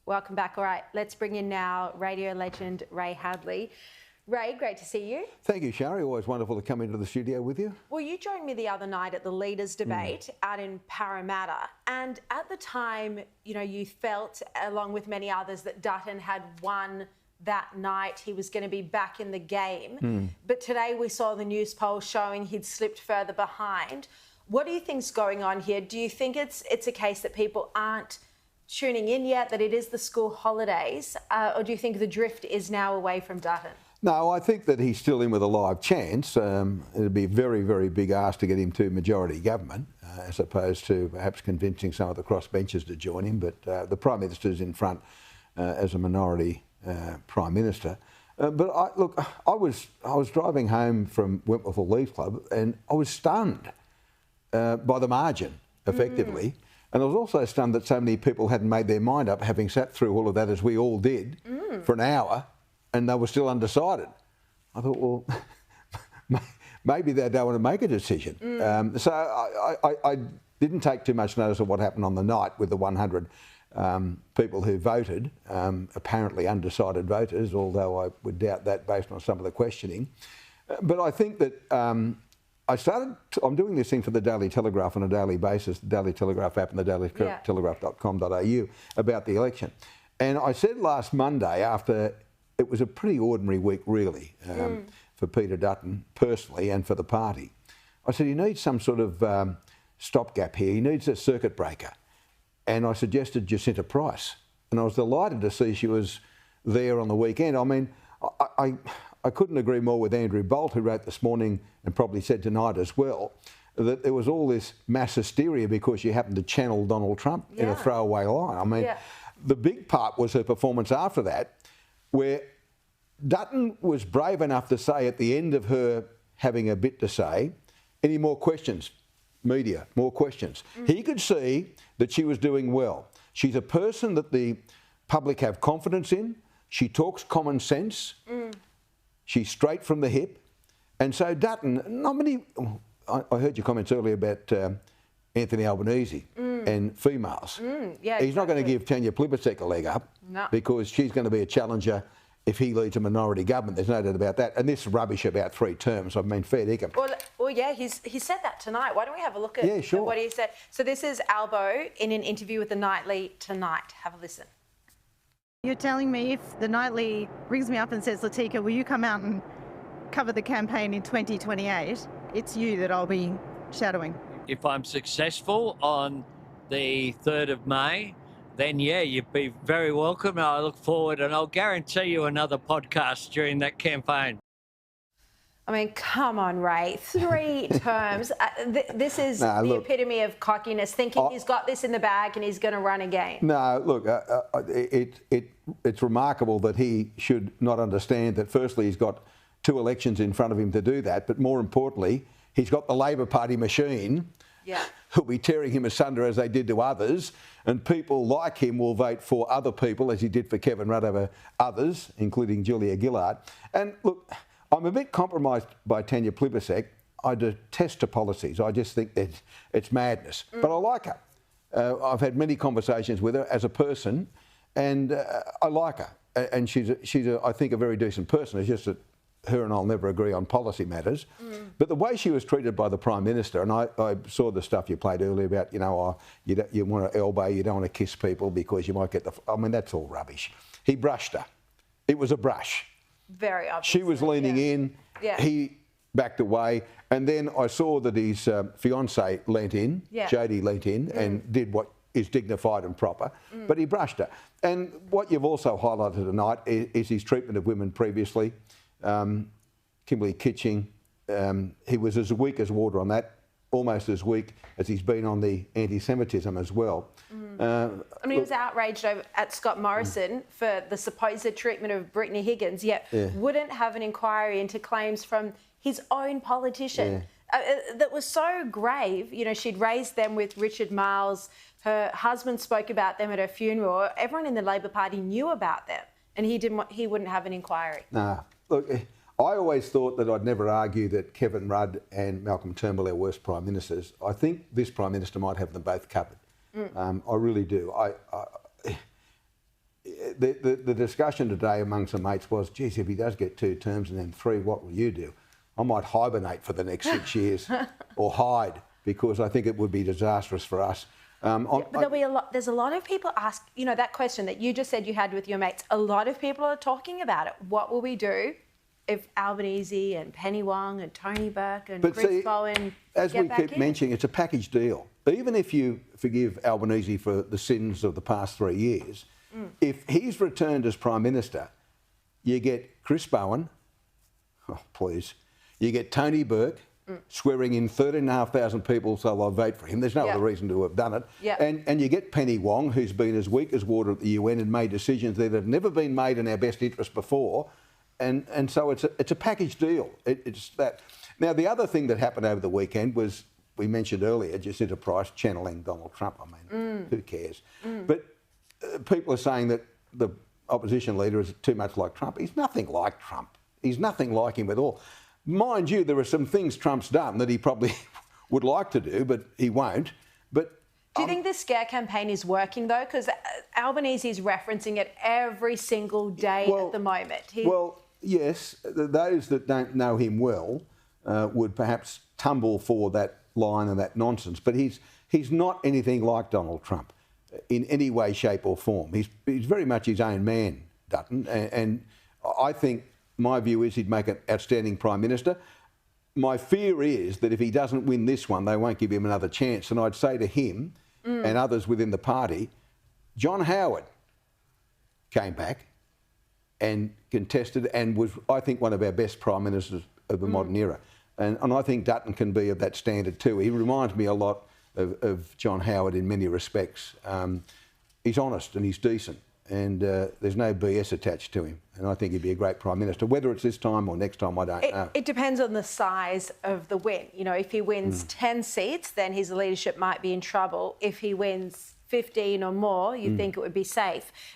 Welcome back. All right, let's bring in now radio legend Ray Hadley. Ray, great to see you. Thank you, Shari. Always wonderful to come into the studio with you. Well, you joined me the other night at the Leaders' Debate out in Parramatta. And at the time, you know, you felt, along with many others, that Dutton had won that night. He was going to be back in the game. But today we saw the news poll showing he'd slipped further behind. What do you think's going on here? Do you think it's a case that people aren't tuning in yet, that it is the school holidays, or do you think the drift is now away from Dutton? No, I think that he's still in with a live chance. It'd be a very, very big ask to get him to majority government, as opposed to perhaps convincing some of the crossbenchers to join him. But the Prime Minister's in front as a minority Prime Minister. But I was driving home from Wentworth League Club and I was stunned by the margin, effectively. And I was also stunned that so many people hadn't made their mind up, having sat through all of that, as we all did, for an hour, and they were still undecided. I thought, well, maybe they don't want to make a decision. So I didn't take too much notice of what happened on the night with the 100 people who voted, apparently undecided voters, although I would doubt that based on some of the questioning. But I think that I'm doing this thing for the Daily Telegraph on a daily basis, the Daily Telegraph app and the dailytelegraph.com.au, about the election. And I said last Monday, after it was a pretty ordinary week really for Peter Dutton personally and for the party, I said he needs some sort of stopgap here. He needs a circuit breaker. And I suggested Jacinta Price. And I was delighted to see she was there on the weekend. I mean, I couldn't agree more with Andrew Bolt, who wrote this morning and probably said tonight as well, that there was all this mass hysteria because she happened to channel Donald Trump in a throwaway line. I mean, the big part was her performance after that, where Dutton was brave enough to say at the end of her having a bit to say, any more questions? Media, more questions. He could see that she was doing well. She's a person that the public have confidence in. She talks common sense. She's straight from the hip. And so Dutton, not many, I heard your comments earlier about Anthony Albanese and females. He's not going to give Tanya Plibersek a leg up because she's going to be a challenger if he leads a minority government. There's no doubt about that. And this rubbish about 3 terms, I mean, fair dinkum. Well, yeah, he said that tonight. Why don't we have a look at, at what he said? So this is Albo in an interview with the Nightly tonight. Have a listen. You're telling me if the Nightly rings me up and says, Latika, will you come out and cover the campaign in 2028? It's you that I'll be shadowing. If I'm successful on the 3rd of May, then yeah, you'd be very welcome. I look forward, and I'll guarantee you another podcast during that campaign. I mean, come on, Ray. 3 terms. This is the epitome of cockiness, thinking he's got this in the bag and he's going to run again. No, look, it's remarkable that he should not understand that firstly he's got 2 elections in front of him to do that, but more importantly, he's got the Labor Party machine who'll be tearing him asunder as they did to others, and people like him will vote for other people, as he did for Kevin Rudd over others, including Julia Gillard. And look, I'm a bit compromised by Tanya Plibersek. I detest her policies. I just think that it's madness. But I like her. I've had many conversations with her as a person, and I like her. And she's I think, a very decent person. It's just that her and I'll never agree on policy matters. But the way she was treated by the Prime Minister, and I saw the stuff you played earlier about, you know, you want to elbow, you don't want to kiss people because you might get the... I mean, that's all rubbish. He brushed her. It was a brush. Very obvious. She was leaning in, he backed away, and then I saw that his fiancée leant in, Jodie leant in, and did what is dignified and proper, but he brushed her. And what you've also highlighted tonight is his treatment of women previously. Kimberly Kitching, he was as weak as water on that, almost as weak as he's been on the anti-Semitism as well. I mean, he was outraged at Scott Morrison for the supposed treatment of Brittany Higgins, yet wouldn't have an inquiry into claims from his own politician. That was so grave. You know, she'd raised them with Richard Marles. Her husband spoke about them at her funeral. Everyone in the Labor Party knew about them, and he wouldn't have an inquiry. Nah, look, I always thought that I'd never argue that Kevin Rudd and Malcolm Turnbull are worst Prime Ministers. I think this Prime Minister might have them both covered. I really do. the discussion today amongst the mates was, geez, if he does get 2 terms and then 3, what will you do? I might hibernate for the next 6 years or hide, because I think it would be disastrous for us. But there's a lot of people ask, that question that you just said you had with your mates. A lot of people are talking about it. What will we do if Albanese and Penny Wong and Tony Burke and Chris Bowen as we keep mentioning, it's a package deal. Even if you forgive Albanese for the sins of the past 3 years, if he's returned as Prime Minister, you get Chris Bowen, oh please, you get Tony Burke, swearing in 13,500 people so they'll vote for him. There's no other reason to have done it. And you get Penny Wong, who's been as weak as water at the UN and made decisions that have never been made in our best interest before. And so it's a package deal. It's that. Now, the other thing that happened over the weekend was, we mentioned earlier, Jacinta Price channeling Donald Trump. I mean, who cares? But people are saying that the opposition leader is too much like Trump. He's nothing like Trump. He's nothing like him at all. Mind you, there are some things Trump's done that he probably would like to do, but he won't. But do you think this scare campaign is working, though? Because Albanese is referencing it every single day at the moment. Well, yes, those that don't know him well would perhaps tumble for that line and that nonsense. But he's not anything like Donald Trump in any way, shape or form. He's very much his own man, Dutton. And I think my view is he'd make an outstanding Prime Minister. My fear is that if he doesn't win this one, they won't give him another chance. And I'd say to him and others within the party, John Howard came back and contested and was, I think, one of our best Prime Ministers of the modern era. And I think Dutton can be of that standard too. He reminds me a lot of John Howard in many respects. He's honest and he's decent, and there's no BS attached to him. And I think he'd be a great Prime Minister. Whether it's this time or next time, I don't know. It depends on the size of the win. If he wins 10 seats, then his leadership might be in trouble. If he wins 15 or more, you'd think it would be safe.